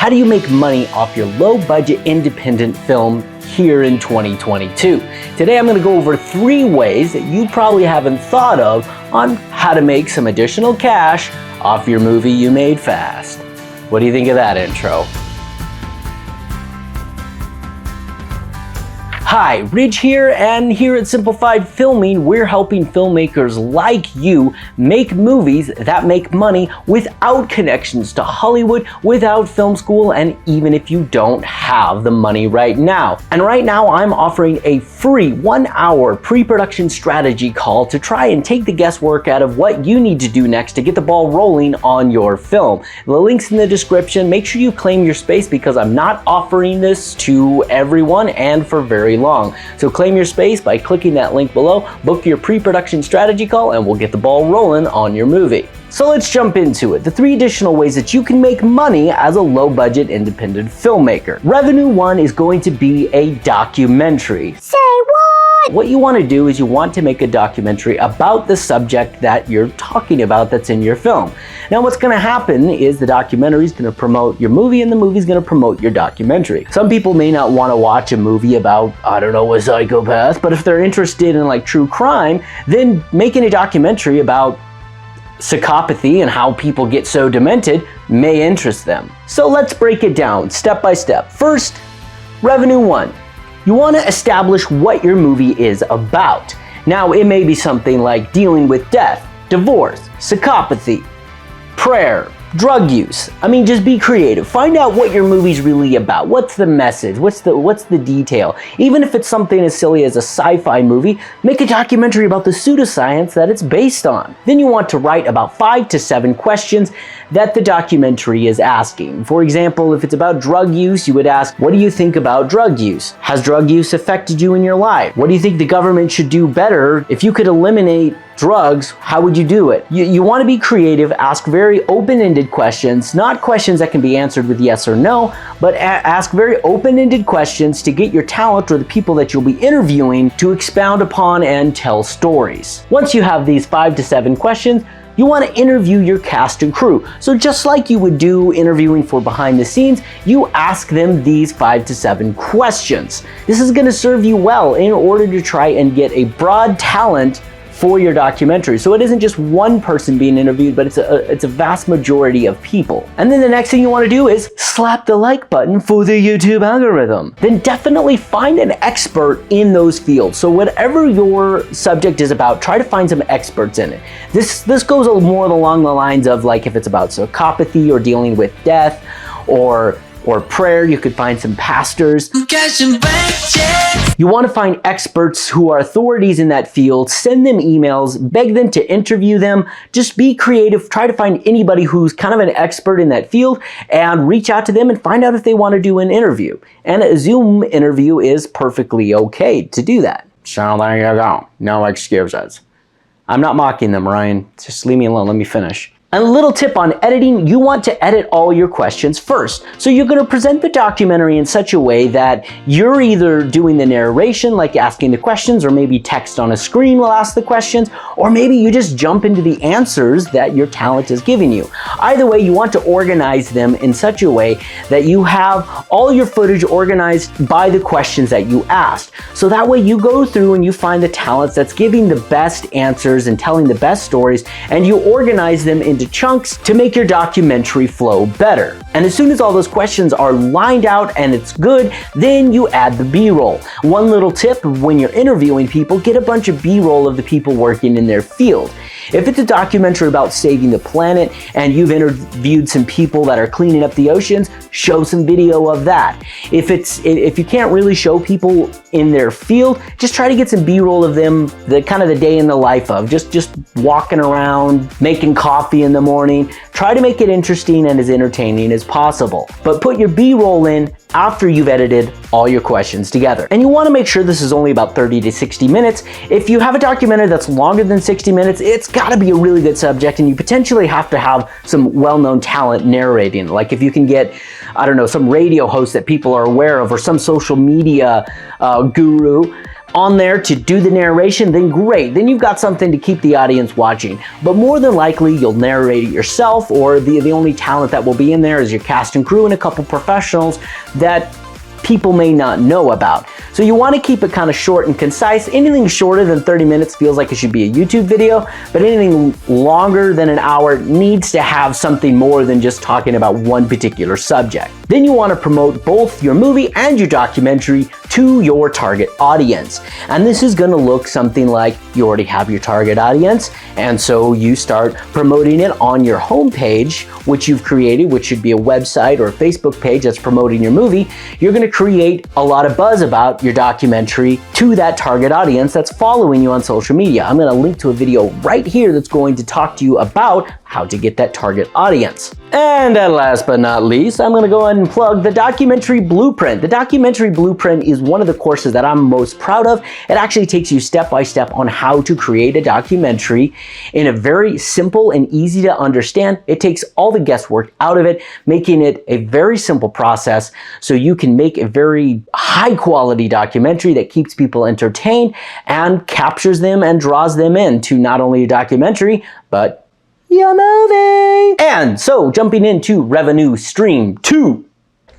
how do you make money off your low-budget independent film here in 2022? Today I'm going to go over 3 ways that you probably haven't thought of on how to make some additional cash off your movie you made fast. What do you think of that intro? Hi, Ridge here, and here at Simplified Filming, we're helping filmmakers like you make movies that make money without connections to Hollywood, without film school, and even if you don't have the money right now. And right now, I'm offering a free 1-hour pre-production strategy call to try and take the guesswork out of what you need to do next to get the ball rolling on your film. The link's in the description. Make sure you claim your space because I'm not offering this to everyone and for very long. So claim your space by clicking that link below, book your pre-production strategy call, and we'll get the ball rolling on your movie. So let's jump into it. The 3 additional ways that you can make money as a low-budget independent filmmaker. Revenue 1 is going to be a documentary. Say what? What you want to do is you want to make a documentary about the subject that you're talking about that's in your film. Now what's going to happen is the documentary is going to promote your movie and the movie is going to promote your documentary. Some people may not want to watch a movie about, I don't know, a psychopath, but if they're interested in like true crime, then making a documentary about psychopathy and how people get so demented may interest them. So let's break it down step by step. First, revenue 1. You want to establish what your movie is about. Now, it may be something like dealing with death, divorce, psychopathy, prayer, drug use. I mean, just be creative. Find out what your movie's really about. What's the message? What's the detail? Even if it's something as silly as a sci-fi movie, make a documentary about the pseudoscience that it's based on. Then you want to write about 5 to 7 questions that the documentary is asking. For example, if it's about drug use, you would ask, what do you think about drug use? Has drug use affected you in your life? What do you think the government should do better? If you could eliminate drugs, how would you do it? You want to be creative, ask very open-ended questions, not questions that can be answered with yes or no, but ask very open-ended questions to get your talent or the people that you'll be interviewing to expound upon and tell stories. Once you have these 5 to 7 questions, you want to interview your cast and crew. So just like you would do interviewing for behind the scenes, you ask them these 5 to 7 questions. This is going to serve you well in order to try and get a broad talent for your documentary. So it isn't just one person being interviewed, but it's a vast majority of people. And then the next thing you want to do is slap the like button for the YouTube algorithm. Then definitely find an expert in those fields. So whatever your subject is about, try to find some experts in it. This goes more along the lines of like if it's about psychopathy or dealing with death or prayer, you could find some pastors. You want to find experts who are authorities in that field, send them emails, beg them to interview them, just be creative, try to find anybody who's kind of an expert in that field and reach out to them and find out if they want to do an interview. And a Zoom interview is perfectly okay to do that. So there you go, no excuses. I'm not mocking them, Ryan, just leave me alone, let me finish. And a little tip on editing, you want to edit all your questions first. So you're going to present the documentary in such a way that you're either doing the narration, like asking the questions, or maybe text on a screen will ask the questions, or maybe you just jump into the answers that your talent is giving you. Either way, you want to organize them in such a way that you have all your footage organized by the questions that you asked. So that way you go through and you find the talents that's giving the best answers and telling the best stories, and you organize them into chunks to make your documentary flow better. And as soon as all those questions are lined out and it's good, then you add the B-roll. One little tip when you're interviewing people, get a bunch of B-roll of the people working in their field. If it's a documentary about saving the planet and you've interviewed some people that are cleaning up the oceans, show some video of that. If you can't really show people in their field, just try to get some B-roll of them, the kind of the day in the life of, just walking around, making coffee in the morning. Try to make it interesting and as entertaining as possible. But put your B-roll in after you've edited all your questions together. And you want to make sure this is only about 30 to 60 minutes. If you have a documentary that's longer than 60 minutes, it's got to be a really good subject, and you potentially have to have some well-known talent narrating. Like if you can get, I don't know, some radio host that people are aware of, or some social media guru on there to do the narration, then great. Then you've got something to keep the audience watching. But more than likely, you'll narrate it yourself, or the only talent that will be in there is your cast and crew and a couple professionals that people may not know about. So you want to keep it kind of short and concise. Anything shorter than 30 minutes feels like it should be a YouTube video, but anything longer than an hour needs to have something more than just talking about one particular subject. Then you want to promote both your movie and your documentary to your target audience. And this is going to look something like you already have your target audience, and so you start promoting it on your homepage, which you've created, which should be a website or a Facebook page that's promoting your movie. You're going to create a lot of buzz about your documentary to that target audience that's following you on social media. I'm going to link to a video right here that's going to talk to you about how to get that target audience. And last but not least, I'm going to go ahead and plug the Documentary Blueprint. The Documentary Blueprint is one of the courses that I'm most proud of. It actually takes you step by step on how to create a documentary in a very simple and easy to understand. It takes all the guesswork out of it, making it a very simple process so you can make a very high quality documentary that keeps people entertained and captures them and draws them into not only a documentary, but your movie. And so jumping into revenue stream 2.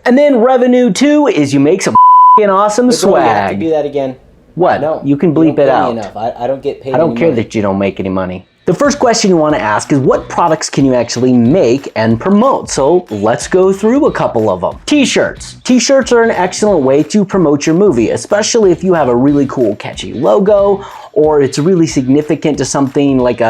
And then revenue 2 is you make some awesome swag. You have to do that again. What? No, you can bleep it out. I don't get paid. I don't care that you don't make any money. The first question you want to ask is what products can you actually make and promote? So let's go through a couple of them. T-shirts. T-shirts are an excellent way to promote your movie, especially if you have a really cool, catchy logo, or it's really significant to something, like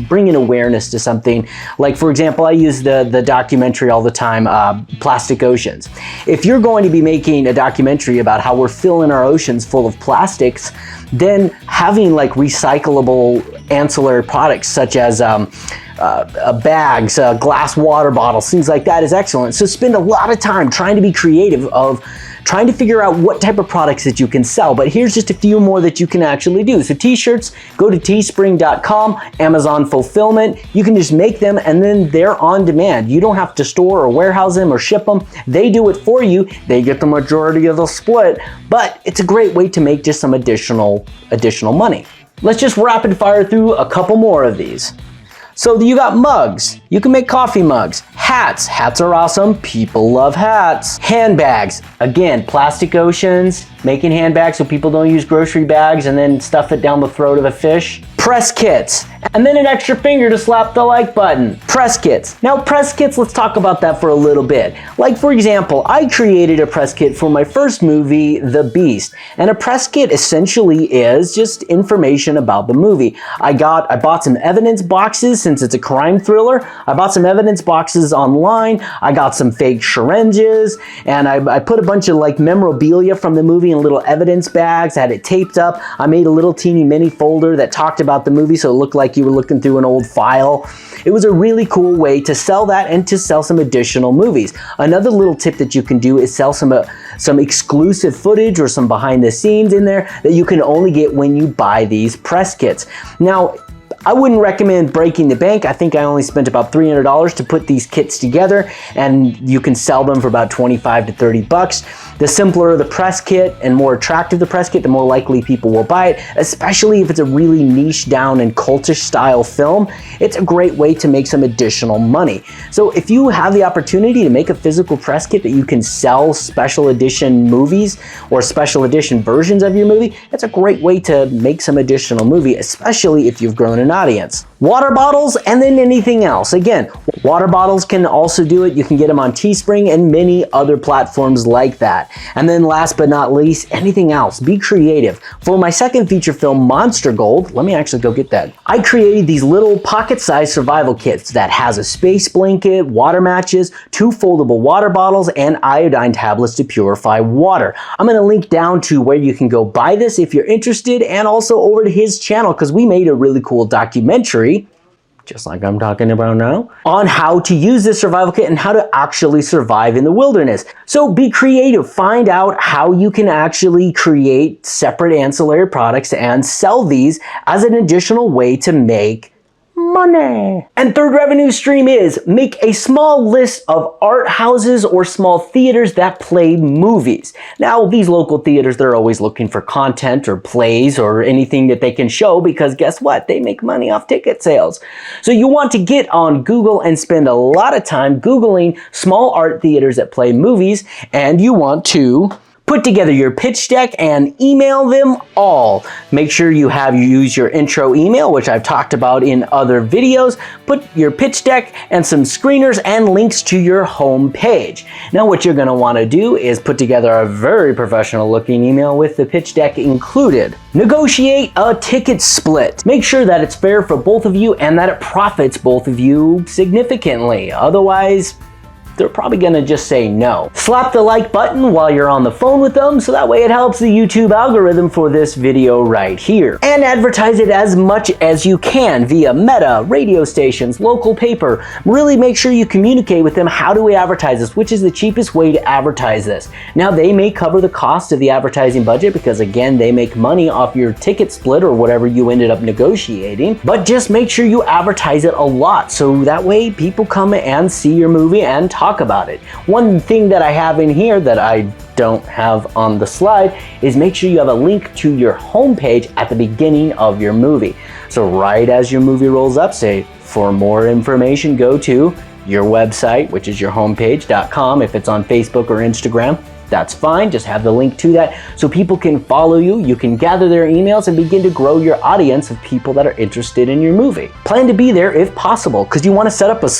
bringing awareness to something. Like, for example, I use the documentary all the time, Plastic Oceans. If you're going to be making a documentary about how we're filling our oceans full of plastics, then having like recyclable ancillary products such as bags, glass water bottles, things like that is excellent. So spend a lot of time trying to be creative of trying to figure out what type of products that you can sell. But here's just a few more that you can actually do. So t-shirts, go to teespring.com, Amazon fulfillment. You can just make them and then they're on demand. You don't have to store or warehouse them or ship them. They do it for you. They get the majority of the split, but it's a great way to make just some additional money. Let's just rapid fire through a couple more of these. So you got mugs. You can make coffee mugs. Hats. Hats are awesome. People love hats. Handbags. Again, Plastic Oceans, making handbags so people don't use grocery bags and then stuff it down the throat of a fish. Press kits. And then an extra finger to slap the like button. Press kits. Now press kits, let's talk about that for a little bit. Like for example, I created a press kit for my first movie, The Beast. And a press kit essentially is just information about the movie. I bought some evidence boxes since it's a crime thriller. I bought some evidence boxes online. I got some fake syringes and I put a bunch of like memorabilia from the movie in little evidence bags. I had it taped up. I made a little teeny mini folder that talked about the movie so it looked like you were looking through an old file. It was a really cool way to sell that and to sell some additional movies. Another little tip that you can do is sell some exclusive footage or some behind the scenes in there that you can only get when you buy these press kits. Now, I wouldn't recommend breaking the bank. I think I only spent about $300 to put these kits together, and you can sell them for about 25 to 30 bucks. The simpler the press kit and more attractive the press kit, the more likely people will buy it, especially if it's a really niche down and cultish style film. It's a great way to make some additional money. So if you have the opportunity to make a physical press kit that you can sell special edition movies or special edition versions of your movie, it's a great way to make some additional movie, especially if you've grown an audience. Water bottles and then anything else. Again, water bottles can also do it. You can get them on Teespring and many other platforms like that. And then last but not least, anything else. Be creative. For my second feature film, Monster Gold, let me actually go get that. I created these little pocket-sized survival kits that has a space blanket, water matches, 2 foldable water bottles, and iodine tablets to purify water. I'm going to link down to where you can go buy this if you're interested, and also over to his channel because we made a really cool documentary, just like I'm talking about now, on how to use this survival kit and how to actually survive in the wilderness. So be creative. Find out how you can actually create separate ancillary products and sell these as an additional way to make money. And third revenue stream is make a small list of art houses or small theaters that play movies. Now, these local theaters, they're always looking for content or plays or anything that they can show because guess what? They make money off ticket sales. So you want to get on Google and spend a lot of time Googling small art theaters that play movies, and you want to put together your pitch deck and email them all. Make sure you use your intro email, which I've talked about in other videos. Put your pitch deck and some screeners and links to your home page. Now what you're gonna wanna do is put together a very professional looking email with the pitch deck included. Negotiate a ticket split. Make sure that it's fair for both of you and that it profits both of you significantly. Otherwise, they're probably gonna just say no. Slap the like button while you're on the phone with them, so that way it helps the YouTube algorithm for this video right here. And advertise it as much as you can via Meta, radio stations, local paper. Really make sure you communicate with them how do we advertise this, which is the cheapest way to advertise this. Now they may cover the cost of the advertising budget because again, they make money off your ticket split or whatever you ended up negotiating, but just make sure you advertise it a lot so that way people come and see your movie and talk about it. One thing that I have in here that I don't have on the slide is make sure you have a link to your homepage at the beginning of your movie. So right as your movie rolls up, say, for more information, go to your website, which is your homepage.com. If it's on Facebook or Instagram, that's fine. Just have the link to that so people can follow you. You can gather their emails and begin to grow your audience of people that are interested in your movie. Plan to be there if possible because you want to set up a...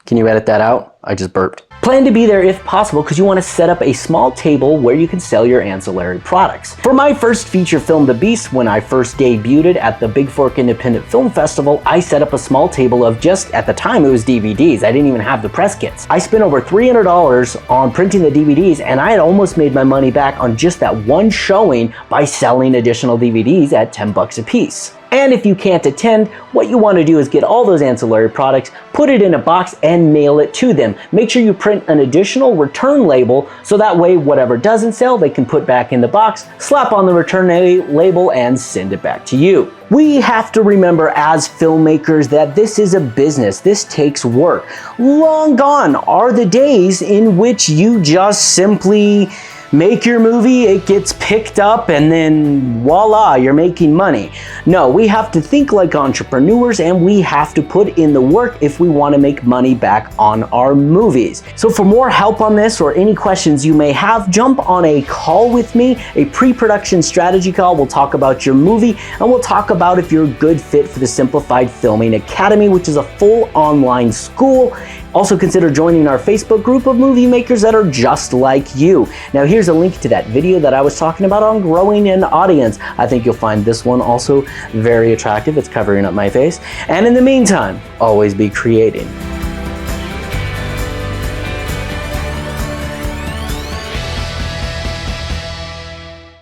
Can you edit that out? I just burped. Plan to be there if possible because you want to set up a small table where you can sell your ancillary products. For my first feature film, The Beast, when I first debuted at the Big Fork Independent Film Festival, I set up a small table of just, at the time it was DVDs. I didn't even have the press kits. I spent over $300 on printing the DVDs and I had almost made my money back on just that one showing by selling additional DVDs at 10 bucks a piece. And if you can't attend, what you want to do is get all those ancillary products, put it in a box and mail it to them. Make sure you print an additional return label so that way whatever doesn't sell they can put back in the box, slap on the return label and send it back to you. We have to remember as filmmakers that this is a business. This takes work. Long gone are the days in which you just simply make your movie, it gets picked up, and then voila, you're making money. No, we have to think like entrepreneurs and we have to put in the work if we want to make money back on our movies. So for more help on this or any questions you may have, jump on a call with me, a pre-production strategy call. We'll talk about your movie and we'll talk about if you're a good fit for the Simplified Filming Academy, which is a full online school. Also consider joining our Facebook group of movie makers that are just like you. Now here's a link to that video that I was talking about on growing an audience. I think you'll find this one also very attractive. It's covering up my face. And in the meantime, always be creating.